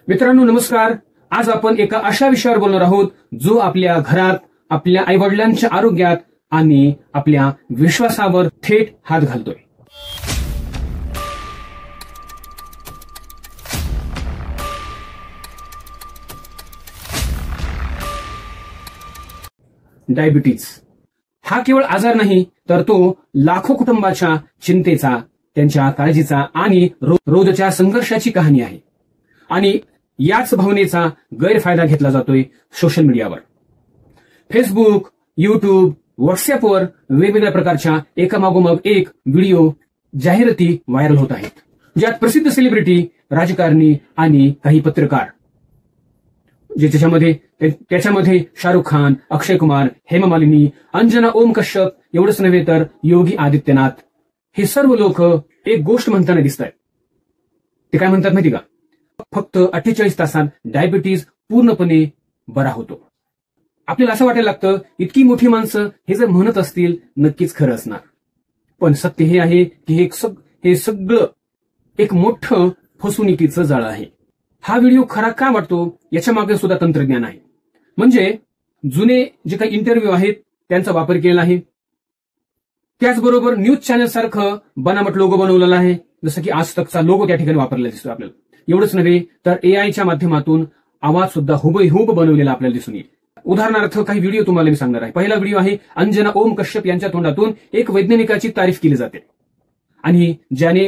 मित्रांनो नमस्कार. आज आपण एका अशा विषयावर बोलणार आहोत जो आपल्या घरात, आपल्या आईवडिलांच्या आरोग्यात आणि आपल्या विश्वासावर थेट हात घालतोय. डायबिटीज हा केवळ आजार नाही, तर तो लाखो कुटुंबाच्या चिंतेचा, त्यांच्या काळजीचा आणि रोजच्या संघर्षाची कहाणी आहे. आणि याच भावनेचा गैरफायदा घेतला जातोय सोशल मीडियावर. फेसबुक, युट्यूब, व्हॉट्सअपवर वेगवेगळ्या प्रकारच्या एकामागोमाग एक व्हिडिओ, जाहिराती व्हायरल होत आहेत, ज्यात प्रसिद्ध सेलिब्रिटी, राजकारणी आणि काही पत्रकार, त्याच्यामध्ये शाहरुख खान, अक्षय कुमार, हेमा मालिनी, अंजना ओम कश्यप एवढंच नव्हे तर योगी आदित्यनाथ, हे सर्व लोक एक गोष्ट म्हणताना दिसत आहेत. ते काय म्हणतात माहिती का? फक्त 48 तासात डायबिटीज पूर्णपणे बरा होतो. आपल्याला असं वाटायला लागतं इतकी मोठी माणसं हे जर म्हणत असतील नक्कीच खरं असणार. पण सत्य हे आहे की हे सगळं एक मोठं फसवणुकीचं जाळं आहे. हा व्हिडिओ खरा का वाटतो याच्या मागे सुद्धा तंत्रज्ञान आहे. म्हणजे जुने जे काही इंटरव्ह्यू आहेत त्यांचा वापर केलेला आहे. त्याचबरोबर न्यूज चॅनल सारखं बनावट लोगो बनवलेला आहे, जसं की आज तकचा लोगो त्या ठिकाणी वापरलेला दिसतो आपल्याला. एवढंच नव्हे तर एआयच्या माध्यमातून आवाज सुद्धा हुबेहूब बनवलेला आपल्याला दिसून येईल. उदाहरणार्थ काही व्हिडिओ तुम्हाला मी सांगणार आहे. पहिला व्हिडिओ आहे अंजना ओम कश्यप यांच्या तोंडातून एक वैज्ञानिकाची तारीफ केली जाते आणि ज्याने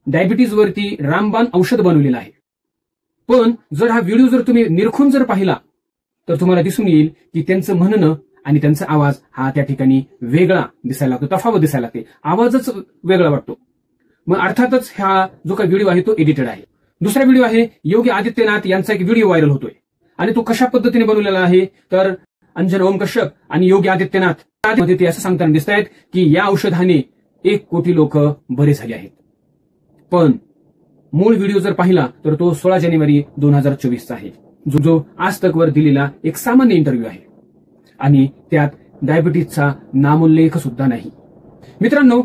डायबिटीजवरती रामबाण औषध बनवलेलं आहे. पण जर हा व्हिडिओ जर तुम्ही निरखून जर पाहिला तर तुम्हाला दिसून येईल की त्यांचं म्हणणं आणि त्यांचा आवाज हा त्या ठिकाणी वेगळा दिसायला लागतो, तफावत दिसायला लागते, आवाजच वेगळा वाटतो. मग अर्थातच हा जो काही व्हिडिओ आहे तो एडिटेड आहे. दुसरा व्हिडिओ आहे योगी आदित्यनाथ यांचा एक व्हिडिओ व्हायरल होतोय आणि तो कशा पद्धतीने बनवलेला आहे तर अंजना ओम कश्यप आणि योगी आदित्यनाथ मध्ये ते असं सांगताना दिसत आहेत की या औषधाने 1 कोटी लोक बरे झाले आहेत. पण मूळ व्हिडिओ जर पाहिला तर तो 16 जानेवारी 2024 आहे, जो आज तक वर दिलेला एक सामान्य इंटरव्ह्यू आहे आणि त्यात डायबिटीजचा नामोल्लेख सुद्धा नाही. मित्रांनो,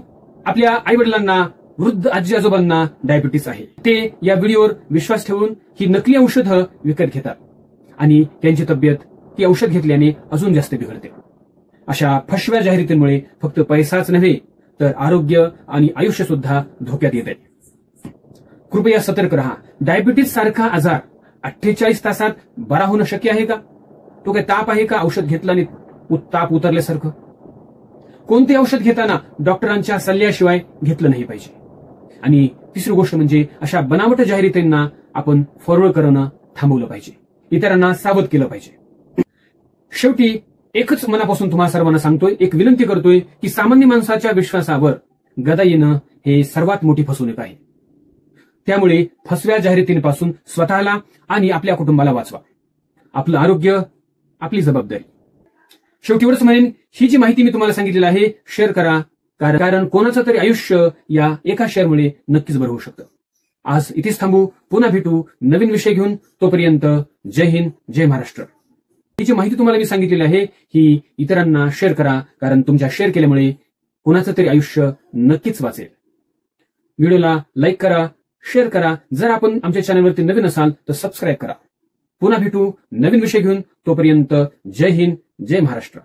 आपल्या आईवडिलांना, वृद्ध आजी आजोबांना डायबिटीस आहे. ते या व्हिडिओवर विश्वास ठेवून ही नकली औषधं विकत घेतात आणि त्यांची तब्येत ती औषध घेतल्याने अजून जास्त बिघडते. अशा फसव्या जाहिरातींमुळे फक्त पैसाच नव्हे तर आरोग्य आणि आयुष्य सुद्धा धोक्यात येत आहे. कृपया सतर्क रहा. डायबिटीस सारखा आजार 48 तासात बरा होणं शक्य आहे का? तो काय ताप आहे का औषध घेतल्याने ताप उतरल्यासारखं? कोणते औषध घेताना डॉक्टरांच्या सल्ल्याशिवाय घेतलं नाही पाहिजे. आणि तिसरी गोष्ट म्हणजे अशा बनावट जाहिरातींना आपण फॉरवर्ड करणं थांबवलं पाहिजे, इतरांना सावध केलं पाहिजे. शेवटी एकच मनापासून तुम्हा सर्वांना सांगतोय, एक विनंती करतोय की सामान्य माणसाच्या विश्वासावर गदा येणं हे सर्वात मोठी फसवणूक आहे. त्यामुळे फसव्या जाहिरातींपासून स्वतःला आणि आपल्या कुटुंबाला वाचवा. आपलं आरोग्य आपली जबाबदारी. शेवटी एवढंच म्हणेन, ही जी माहिती मी तुम्हाला सांगितलेली आहे शेअर करा, कारण कोणाचं तरी आयुष्य या एका शेअरमुळे नक्कीच बरं होऊ शकतं. आज इथेच थांबू, पुन्हा भेटू नवीन विषय घेऊन. तोपर्यंत जय हिंद, जय महाराष्ट्र. ही जी माहिती तुम्हाला मी सांगितलेली आहे ही इतरांना शेअर करा, कारण तुमच्या शेअर केल्यामुळे कोणाचं तरी आयुष्य नक्कीच वाचेल. व्हिडिओला लाईक करा, शेअर करा. जर आपण आमच्या चॅनलवरती नवीन असाल तर सबस्क्राईब करा. पुन्हा भेटू नवीन विषय घेऊन. तोपर्यंत जय हिंद, जय महाराष्ट्र.